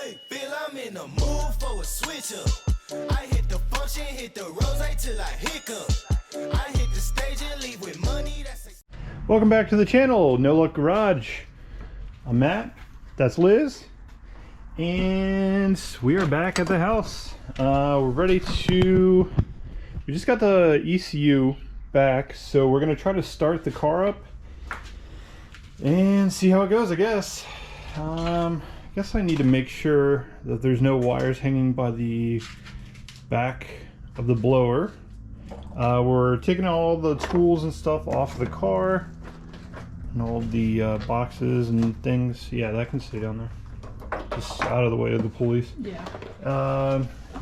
Hey, feel I'm in the mood for a switch up. I hit the function, hit the rose till I hiccup. I hit the stage and leave with money. Welcome back to the channel, No Luck Garage. I'm Matt, that's Liz, and we are back at the house. We're ready to, we just got the ECU back, so we're gonna try to start the car up and see how it goes, I guess. I guess I need to make sure that there's no wires hanging by the back of the blower. We're taking all the tools and stuff off the car and all the boxes and things. Yeah, that can stay down there, just out of the way of the police. Yeah.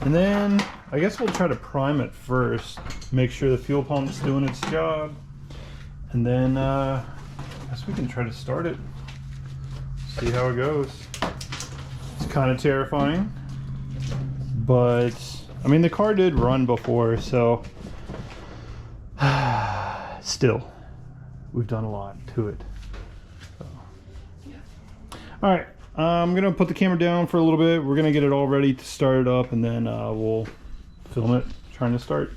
And then I guess we'll try to prime it first, make sure the fuel pump's doing its job, and then I guess we can try to start it, see how it goes. It's kind of terrifying, but I mean the car did run before, so still we've done a lot to it. So. Yeah. All right, I'm gonna put the camera down for a little bit. We're gonna get it all ready to start it up, and then we'll film it trying to start.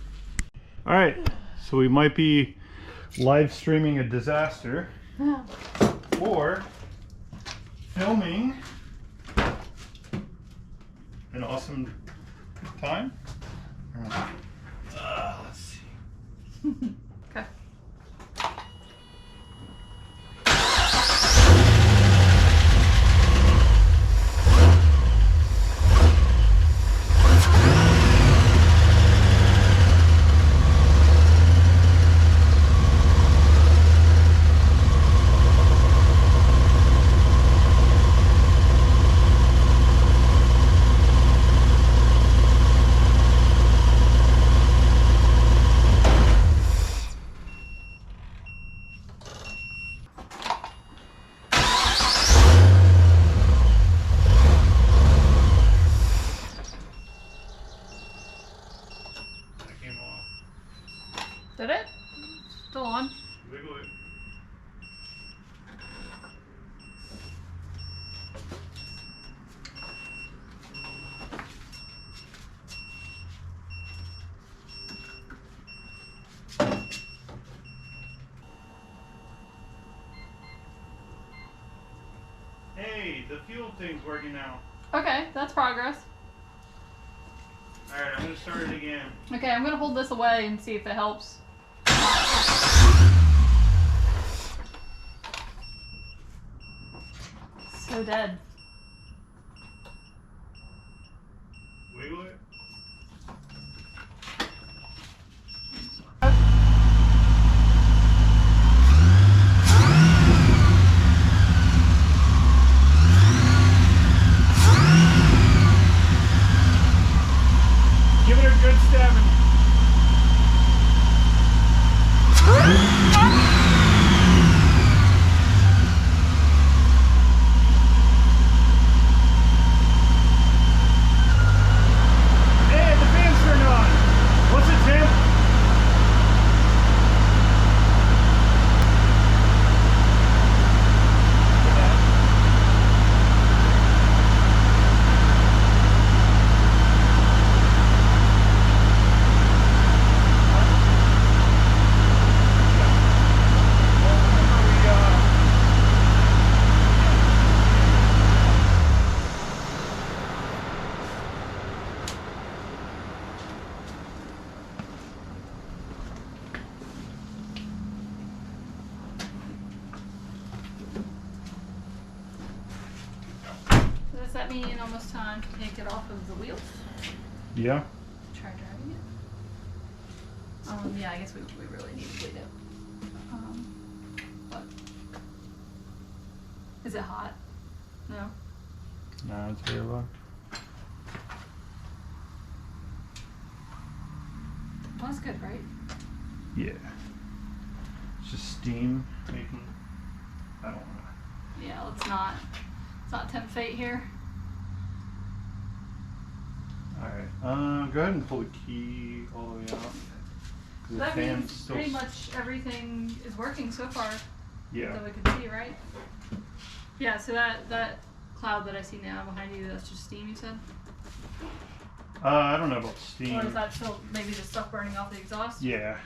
All right, so we might be live streaming a disaster or filming an awesome time. Let's see. Okay. Did it? Still on? Wiggle it. Hey, the fuel thing's working now. Okay, that's progress. Alright, I'm gonna start it again. Okay, I'm gonna hold this away and see if it helps. So dead. Wiggle it. Give it a good stabbing. Hey, the fan's turned on. What's it, Tim? Does that mean almost time to take it off of the wheels? Yeah. Try driving it? Yeah, I guess we really need to bleed it. But is it hot? No? No, it's very low. Well, that's good, right? Yeah. It's just steam making. I don't know. Yeah, let's not tempt fate here. Alright, go ahead and pull the key all the way out. 'Cause the That fan's means still pretty much everything is working so far yeah. that we can see, right? Yeah, so that cloud that I see now behind you, that's just steam, you said? I don't know about steam. Or is that still maybe just stuff burning off the exhaust? Yeah.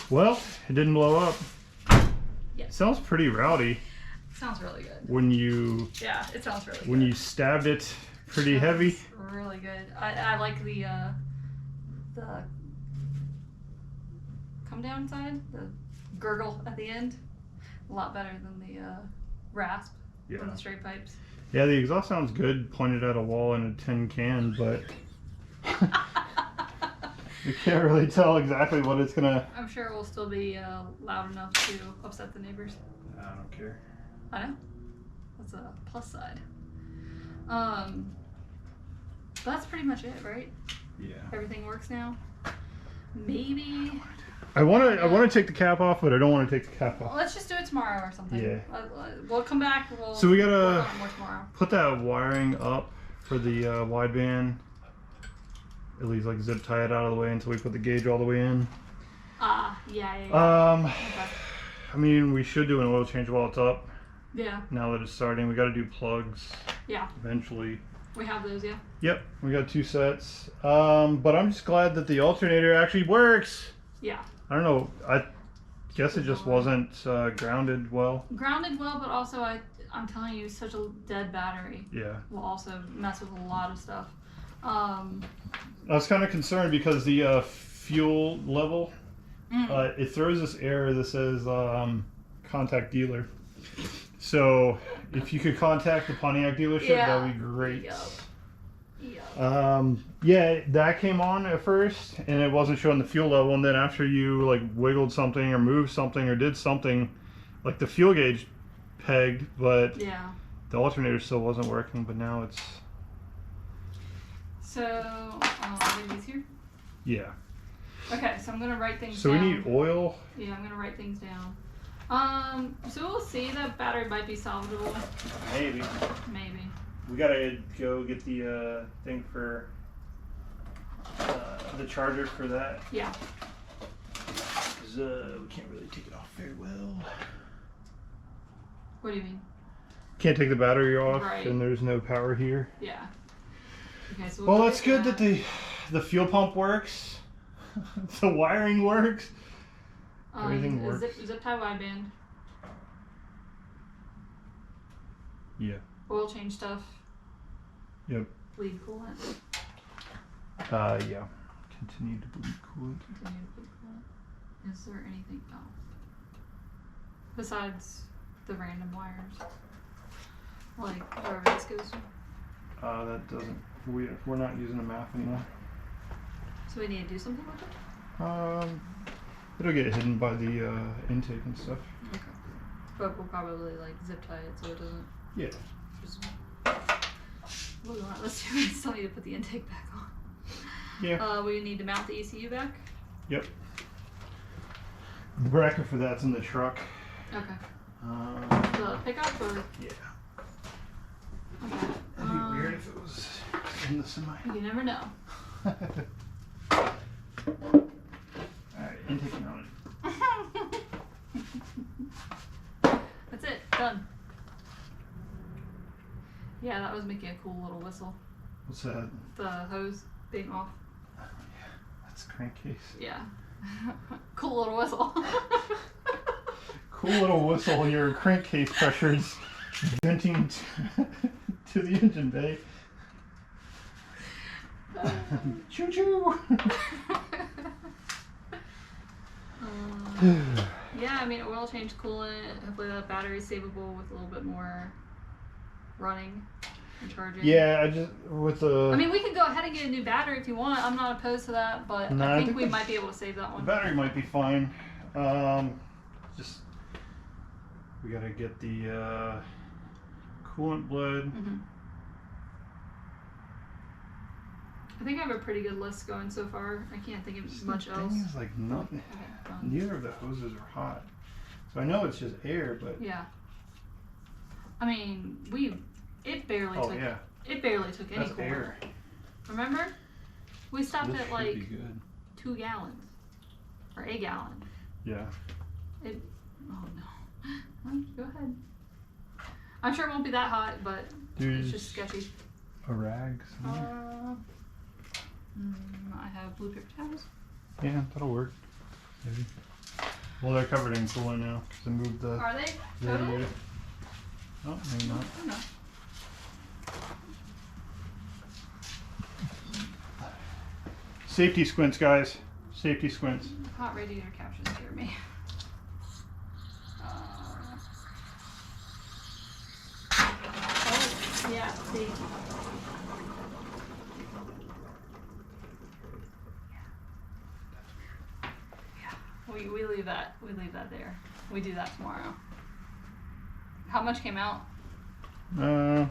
Well, it didn't blow up. Yeah. It sounds pretty rowdy Sounds really good. when you It sounds really good. when you stabbed it pretty heavy. Really good. I like the come down side, the gurgle at the end. A lot better than the rasp from the straight pipes. Yeah, the exhaust sounds good pointed at a wall in a tin can, but you can't really tell exactly what it's gonna. I'm sure it will still be loud enough to upset the neighbors. I don't care. I know. That's a plus side. That's pretty much it, right? Yeah. Everything works now. Maybe. I wanna take the cap off, but I don't want to take the cap off. Let's just do it tomorrow or something. Yeah. We'll come back. So we gotta work on it more tomorrow. put that wiring up for the wideband. At least like zip tie it out of the way until we put the gauge all the way in. Yeah. Okay. I mean, we should do an oil change while it's up. Yeah. Now that it's starting, we got to do plugs. Yeah. Eventually. We have those, yeah. Yep, we got 2 sets. But I'm just glad that the alternator actually works. Yeah. I don't know. I guess it just wasn't grounded well. Grounded well, but also I'm telling you, such a dead battery Yeah. will also mess with a lot of stuff. I was kind of concerned because the fuel level, it throws this error that says contact dealer. So if you could contact the Pontiac dealership, that would be great. Yeah, that came on at first and it wasn't showing the fuel level, and then after you like wiggled something or moved something or did something, like the fuel gauge pegged, but the alternator still wasn't working, but now it's... So, maybe it's here? Yeah. Okay, so I'm going to write things so down. We need oil. Yeah, I'm going to write things down. So we'll see. That battery might be salvageable. Maybe. Maybe. We gotta go get the thing for the charger for that. Yeah. Because we can't really take it off very well. What do you mean? Can't take the battery off, Right. and there's no power here. Yeah. Okay, so Well, that's good that the fuel pump works. The wiring works. Everything works. Zip tie wideband. Yeah. Oil change stuff. Yep. Bleed coolant. Yeah. Continue to bleed coolant. Continue to bleed coolant. Is there anything else besides the random wires? Like wherever this goes to? That doesn't. We're not using a map anymore. So we need to do something with it? It'll get hidden by the intake and stuff. Okay. But we'll probably like zip tie it so it doesn't. Yeah. Just, let's do it. Still need to put the intake back on. Yeah. We need to mount the ECU back. Yep. The bracket for that's in the truck. Okay. The pickup or? Yeah. Okay. That'd be weird if it was in the semi. You never know. Alright, intake mounted. That's it. Done. Yeah, that was making a cool little whistle. What's that? The hose being off. Oh, yeah. That's a crankcase. Yeah. Cool little whistle. Cool little whistle. Your crankcase pressure's venting to the engine bay. Choo choo. Yeah, I mean, oil change coolant. Hopefully that battery's savable with a little bit more running and charging. Yeah, I just with the. I mean, we could go ahead and get a new battery if you want. I'm not opposed to that, but No, I think we might be able to save that the one. battery might be fine. Just we gotta get the coolant bled. Mm-hmm. I think I have a pretty good list going so far. I can't think of much the else. thing is, like, nothing. Okay, done. Neither of the hoses are hot, so I know it's just air, but. Yeah. I mean, it barely Oh took. yeah. It barely took any That's coolant. air. Remember? We stopped This at should be like good. 2 gallons or a gallon. Yeah. It Oh no. Oh, go ahead. I'm sure it won't be that hot, but it's just sketchy. A rag somewhere? I have blue paper towels. Yeah, that'll work. Maybe. Well, they're covered in coolant now because I moved the. Are they? Radiator. Oh, maybe not. Oh, no. Safety squints, guys. Safety squints. Hot radiator captures scare me. Oh, yeah, see. Yeah, we leave that. We leave that there. We do that tomorrow. How much came out? A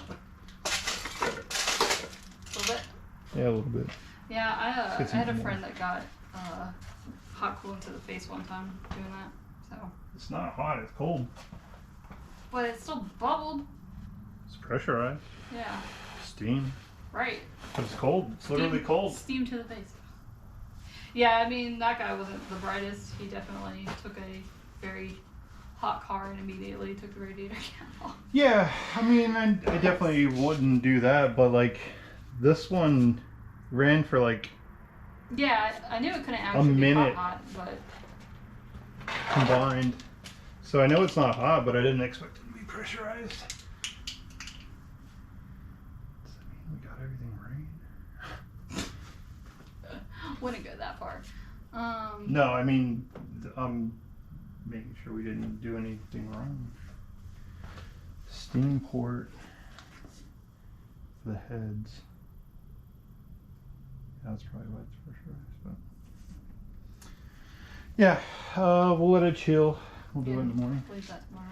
little bit? Yeah, a little bit. Yeah, I had a friend that got hot coolant to the face one time doing that. So It's not hot, it's cold. but it still bubbled. It's pressurized. Yeah. Steam. Right. But it's cold. It's literally cold. Steam to the face. Yeah, I mean that guy wasn't the brightest. He definitely took a very hot car and immediately took the radiator cap off. Yeah, I mean, I definitely wouldn't do that, but like this one ran for like Yeah, I knew it couldn't actually be hot, but combined. So I know it's not hot, but I didn't expect it to be pressurized. Does that mean we got everything right? wouldn't go that far. No, I mean, I'm making sure we didn't do anything wrong. Steam port for the heads. That's probably why it's pressurized, but yeah, we'll let it chill. We'll do it in the morning. Leave that tomorrow.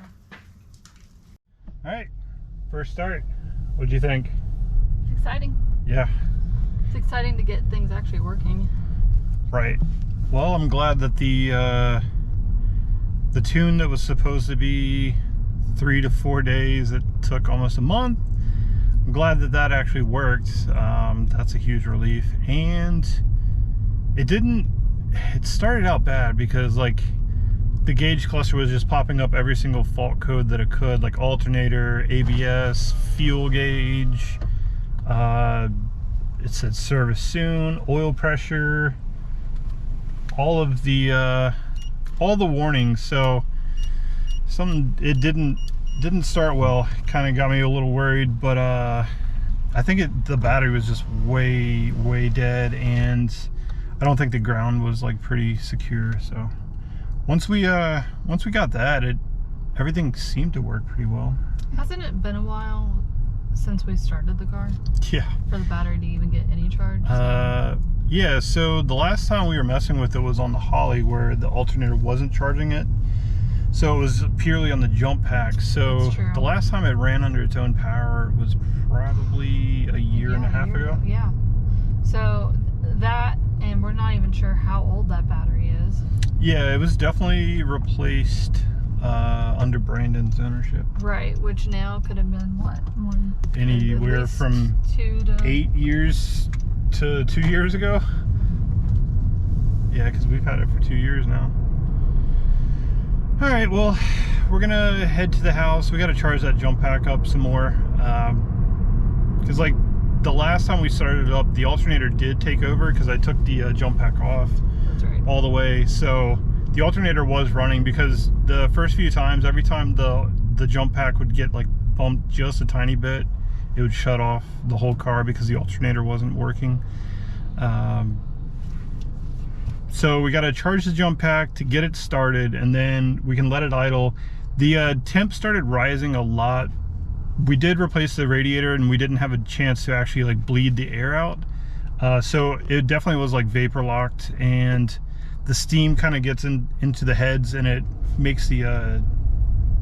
All right, first start. What'd you think? It's exciting. Yeah. It's exciting to get things actually working. Right. Well, I'm glad that the tune that was supposed to be 3 to 4 days, it took almost a month. I'm glad that that actually worked. That's a huge relief. And it started out bad because like the gauge cluster was just popping up every single fault code that it could, like alternator, ABS, fuel gauge. It said service soon, oil pressure, all the warnings. So it didn't start well. Kind of got me a little worried, but I think the battery was just way dead, and I don't think the ground was like pretty secure. So once we got that, everything seemed to work pretty well. Hasn't it been a while since we started the car? Yeah. For the battery to even get any charge? Yeah, so the last time we were messing with it was on the Holly where the alternator wasn't charging it. So it was purely on the jump pack. So the last time it ran under its own power was probably a year and a half ago. Yeah. So that, and we're not even sure how old that battery is. Yeah, it was definitely replaced under Brandon's ownership. Right, which now could have been what? Anywhere from 8 years to 2 years ago. Yeah, because we've had it for 2 years now. All right, well, we're gonna head to the house. We got to charge that jump pack up some more, because like the last time we started it up, the alternator did take over because I took the jump pack off. That's right. All the way. So the alternator was running, because the first few times, every time the jump pack would get like bumped just a tiny bit, it would shut off the whole car because the alternator wasn't working. So we got to charge the jump pack to get it started, and then we can let it idle. The temp started rising a lot. We did replace the radiator, and we didn't have a chance to actually like bleed the air out. So it definitely was like vapor locked, and the steam kind of gets into the heads, and it makes the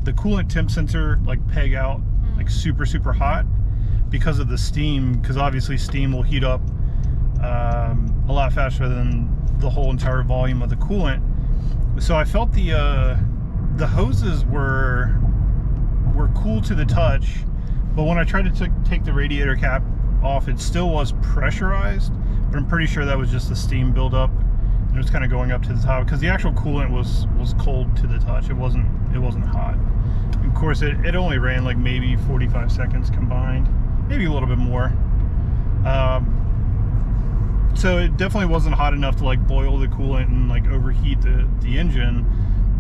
coolant temp sensor like peg out like super hot because of the steam, because obviously steam will heat up a lot faster than the whole entire volume of the coolant. So I felt the hoses were cool to the touch, but when I tried to take the radiator cap off, it still was pressurized, but I'm pretty sure that was just the steam buildup. It was kind of going up to the top because the actual coolant was cold to the touch. It wasn't hot. And of course, it only ran like maybe 45 seconds combined, maybe a little bit more. So it definitely wasn't hot enough to like boil the coolant and like overheat the engine,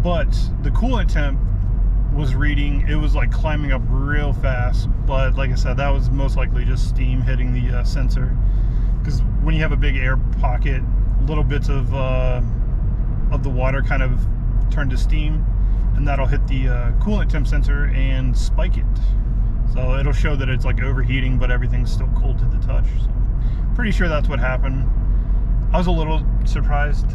but the coolant temp was reading, it was like climbing up real fast. But like I said, that was most likely just steam hitting the sensor, because when you have a big air pocket, little bits of the water kind of turn to steam, and that'll hit the coolant temp sensor and spike it. So it'll show that it's like overheating, but everything's still cold to the touch. So pretty sure that's what happened. I was a little surprised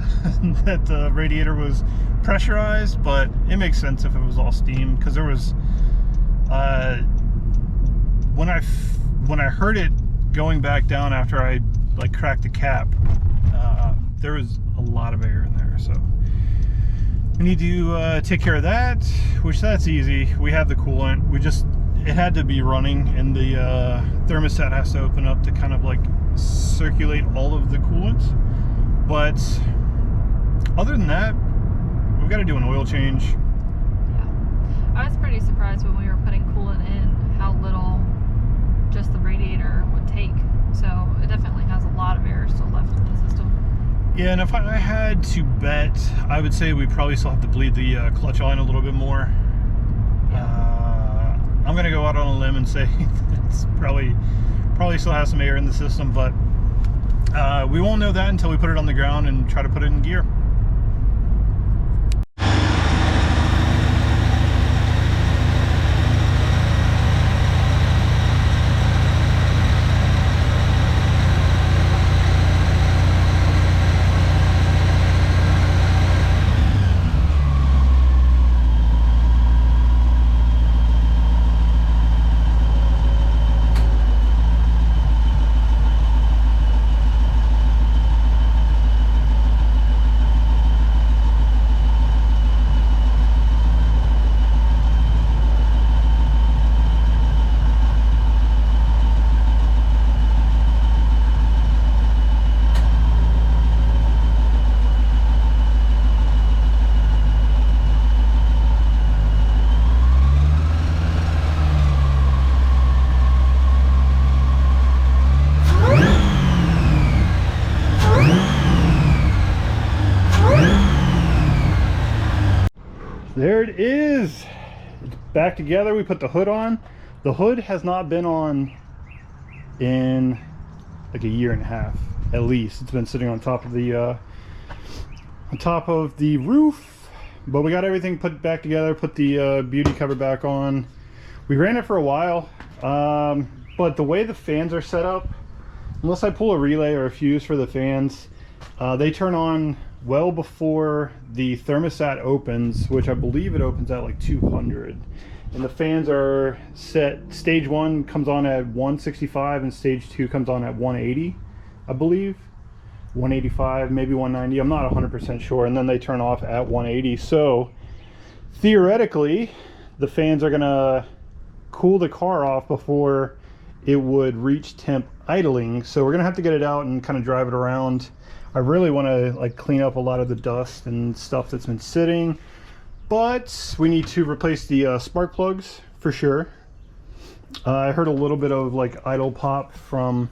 that the radiator was pressurized, but it makes sense if it was all steam, because there was when I heard it going back down after I like cracked the cap, there was a lot of air in there. So we need to take care of that, which that's easy. We have the coolant. It had to be running, and the thermostat has to open up to kind of like circulate all of the coolant. But other than that, we've got to do an oil change. Yeah, I was pretty surprised when we were putting coolant in how little just the radiator would take. So it definitely has a lot of air still left in the system. Yeah, and if I had to bet, I would say we probably still have to bleed the clutch line a little bit more. I'm gonna go out on a limb and say it's probably still has some air in the system, but we won't know that until we put it on the ground and try to put it in gear. There it is. It's back together. We put the hood on. The hood has not been on in like a year and a half at least. It's been sitting on top of the roof, but we got everything put back together, put the beauty cover back on. We ran it for a while, but the way the fans are set up, unless I pull a relay or a fuse for the fans, they turn on well before the thermostat opens, which I believe it opens at like 200, and the fans are set. Stage 1 comes on at 165 and stage 2 comes on at 180, I believe 185, maybe 190, I'm not 100% sure, and then they turn off at 180. So theoretically the fans are gonna cool the car off before it would reach temp idling, so we're gonna have to get it out and kind of drive it around. I really want to like clean up a lot of the dust and stuff that's been sitting, but we need to replace the spark plugs for sure. I heard a little bit of like idle pop from,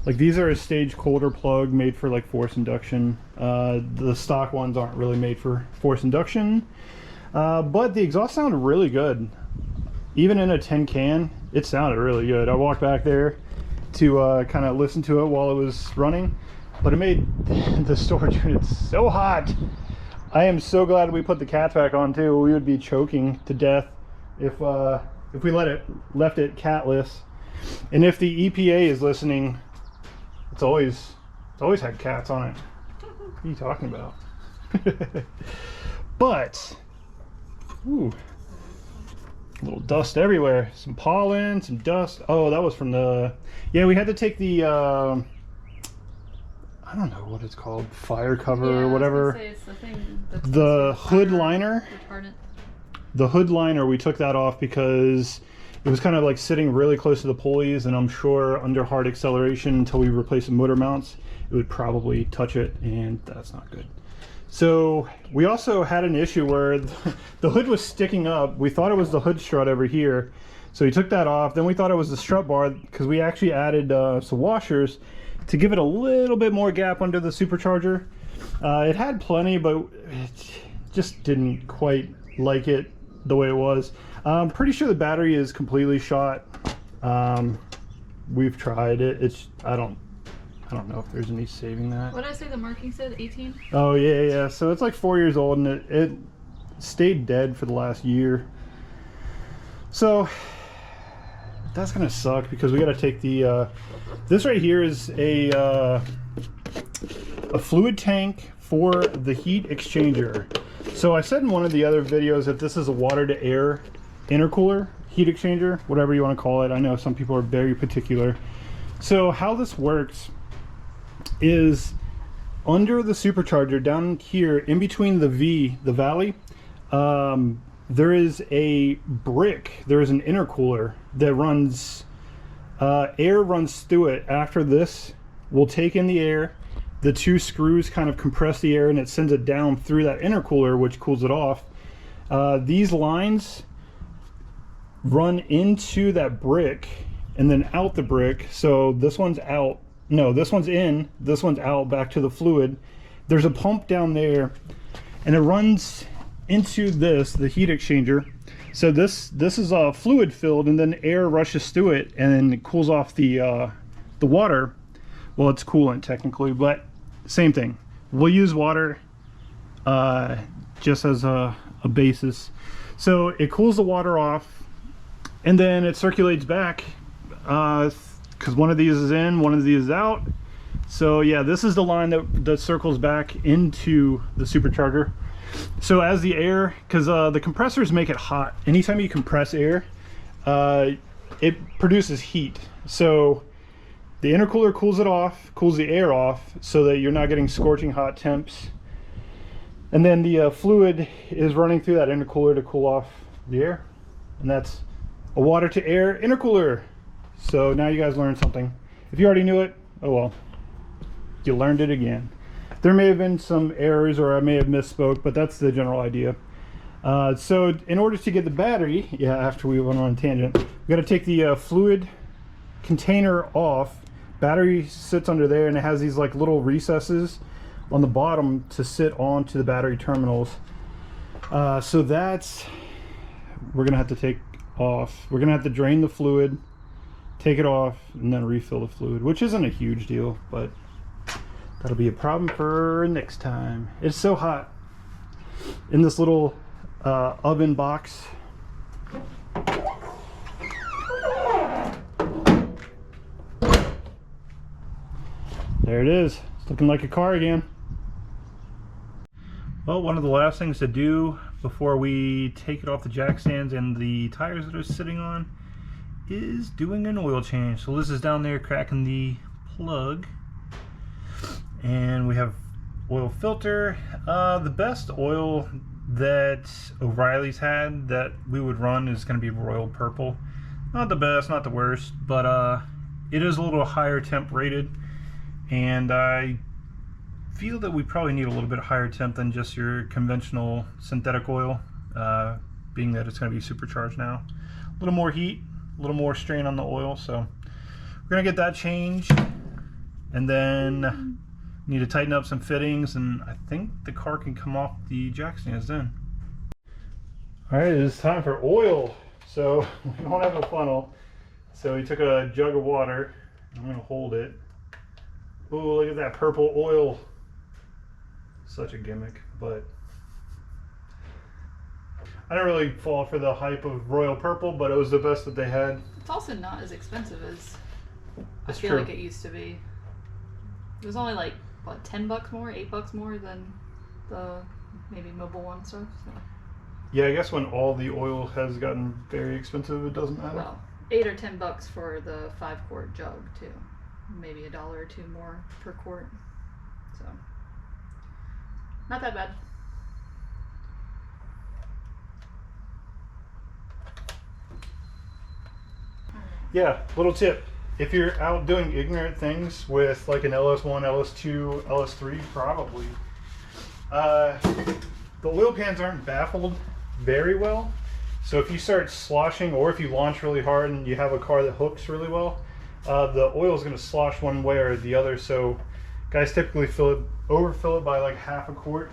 like, these are a stage colder plug made for like force induction. The stock ones aren't really made for force induction, but the exhaust sounded really good. Even in a 10 can, it sounded really good. I walked back there to kind of listen to it while it was running, but it made the storage unit so hot. I am so glad we put the cats back on too. We would be choking to death if we left it catless. And if the EPA is listening, it's always had cats on it. What are you talking about? But ooh, a little dust everywhere. Some pollen, some dust. Oh, that was from the, yeah, we had to take the I don't know what it's called, fire cover or whatever. It's the thing that's the hood liner. Retardant. The hood liner, we took that off because it was kind of like sitting really close to the pulleys, and I'm sure under hard acceleration until we replace the motor mounts, it would probably touch it, and that's not good. So we also had an issue where the hood was sticking up. We thought it was the hood strut over here. So we took that off. Then we thought it was the strut bar because we actually added some washers to give it a little bit more gap under the supercharger. It had plenty, but it just didn't quite like it the way it was. I'm pretty sure the battery is completely shot. We've tried it. I don't know if there's any saving that. What did I say the marking said? 18? Oh yeah. So it's like 4 years old, and it stayed dead for the last year. So that's gonna suck because we got to take the. This right here is a fluid tank for the heat exchanger. So I said in one of the other videos that this is a water to air intercooler heat exchanger, whatever you want to call it. I know some people are very particular. So how this works is under the supercharger down here in between the valley, there is a brick, there is an intercooler that runs, air runs through it. After this, we'll take in the air, the two screws kind of compress the air and it sends it down through that intercooler, which cools it off. These lines run into that brick and then out the brick. So this one's out. No, this one's in, this one's out back to the fluid. There's a pump down there and it runs into the heat exchanger. So this is fluid filled, and then air rushes through it and then it cools off the water. Well, it's coolant technically, but same thing. We'll use water just as a basis. So it cools the water off and then it circulates back because one of these is in, one of these is out. So yeah, this is the line that circles back into the supercharger. So as the air, because the compressors make it hot. Anytime you compress air, it produces heat. So the intercooler cools it off, cools the air off, so that you're not getting scorching hot temps. And then the fluid is running through that intercooler to cool off the air. And that's a water to air intercooler. So now you guys learned something. If you already knew it, oh well, you learned it again. There may have been some errors or I may have misspoke, but that's the general idea. So in order to get the battery, after we went on a tangent, we got to take the fluid container off. Battery sits under there and it has these like little recesses on the bottom to sit onto the battery terminals. So that's, we're gonna have to take off. We're gonna have to drain the fluid, take it off, and then refill the fluid, which isn't a huge deal, but that'll be a problem for next time. It's so hot in this little oven box. There it is. It's looking like a car again. Well, one of the last things to do before we take it off the jack stands and the tires that are sitting on is doing an oil change. So Liz is down there cracking the plug. And we have oil filter. The best oil that O'Reilly's had that we would run is going to be Royal Purple. Not the best, not the worst, but it is a little higher temp rated. And I feel that we probably need a little bit higher temp than just your conventional synthetic oil, being that it's going to be supercharged now. A little more heat, a little more strain on the oil, so we're going to get that changed, and then need to tighten up some fittings, and I think the car can come off the jack stands then. Alright, it's time for oil. So we don't have a funnel, so we took a jug of water. I'm going to hold it. Oh, look at that purple oil. Such a gimmick, but I don't really fall for the hype of Royal Purple, but it was the best that they had. It's also not as expensive as That's I feel true. like it used to be. It was only like, what, $10 more, $8 more than the maybe Mobile One stuff. So. Yeah, I guess when all the oil has gotten very expensive, it doesn't matter. Well, $8 or $10 for the 5-quart jug too. Maybe $1 or $2 more per quart. So, not that bad. Yeah, little tip. If you're out doing ignorant things with like an LS1, LS2, LS3, probably, The oil pans aren't baffled very well. So if you start sloshing, or if you launch really hard and you have a car that hooks really well, the oil is going to slosh one way or the other. So guys typically overfill it by like half a quart.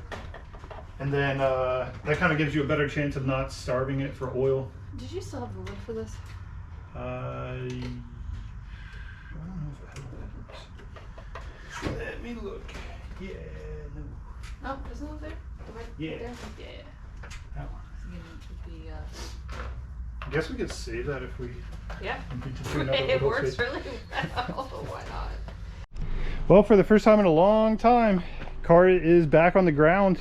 And then that kind of gives you a better chance of not starving it for oil. Did you still have the lid for this? I don't know if I have that. Let me look. Yeah, no. Oh, isn't it there? Right Yeah. there? Yeah. That one. The, I guess we could save that if we. yeah. It works really well. Why not? Well, for the first time in a long time, car is back on the ground.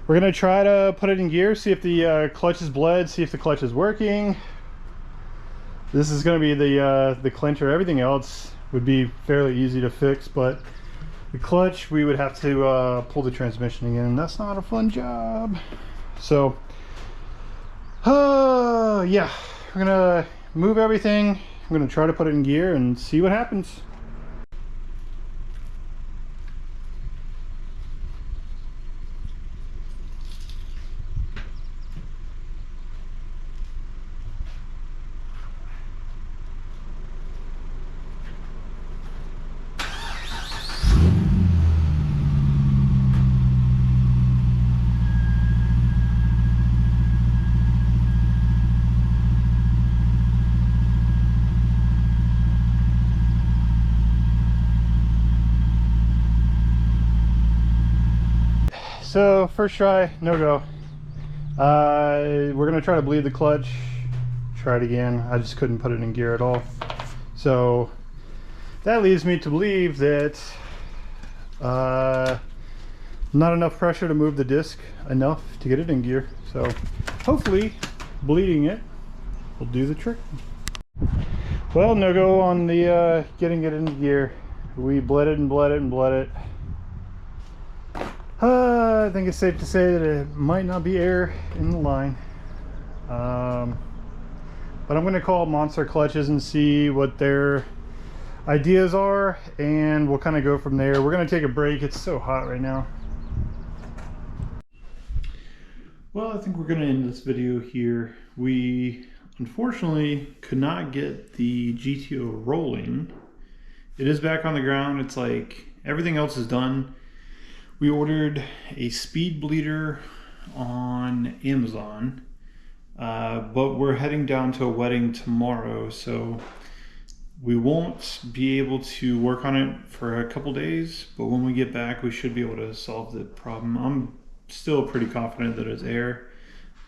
We're gonna try to put it in gear, see if the clutch is bled, see if the clutch is working. This is gonna be the clincher. Everything else would be fairly easy to fix, but the clutch, we would have to pull the transmission again, and that's not a fun job. So, yeah, we're gonna move everything. I'm gonna try to put it in gear and see what happens. So first try, no go. We're gonna try to bleed the clutch. Try it again. I just couldn't put it in gear at all. So that leads me to believe that not enough pressure to move the disc enough to get it in gear. So hopefully bleeding it will do the trick. Well, no go on the getting it into gear. We bled it and bled it and bled it. I think it's safe to say that it might not be air in the line. But I'm going to call Monster Clutches and see what their ideas are, and we'll kind of go from there. We're going to take a break. It's so hot right now. Well, I think we're going to end this video here. We unfortunately could not get the GTO rolling. It is back on the ground. It's like everything else is done. We ordered a speed bleeder on Amazon, but we're heading down to a wedding tomorrow, so we won't be able to work on it for a couple days, but when we get back we should be able to solve the problem. I'm still pretty confident that it's air.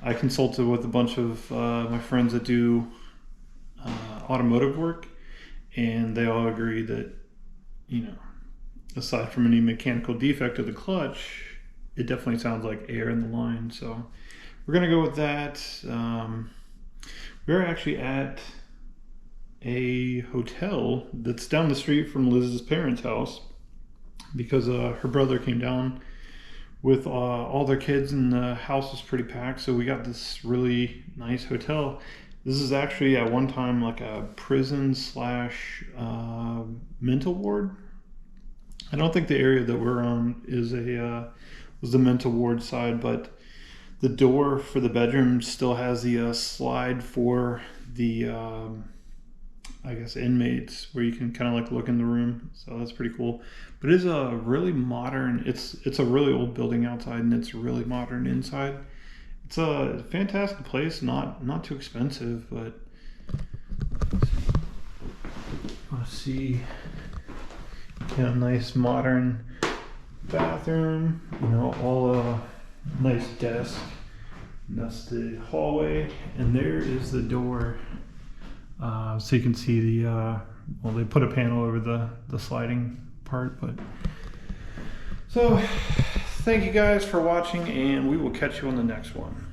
I consulted with a bunch of my friends that do automotive work, and they all agree that, you know, aside from any mechanical defect of the clutch, it definitely sounds like air in the line. So we're gonna go with that. We're actually at a hotel that's down the street from Liz's parents' house because her brother came down with all their kids, and the house was pretty packed, so we got this really nice hotel. This is actually at one time like a prison slash mental ward. I don't think the area that we're on is was the mental ward side, but the door for the bedroom still has the slide for the I guess inmates, where you can kind of like look in the room. So that's pretty cool. But it is a really modern. It's a really old building outside, and it's really modern inside. It's a fantastic place. Not too expensive, but let's see. Yeah, nice modern bathroom, you know, all nice desk. And that's the hallway, and there is the door. So you can see the well, they put a panel over the sliding part. But so thank you guys for watching, and we will catch you on the next one.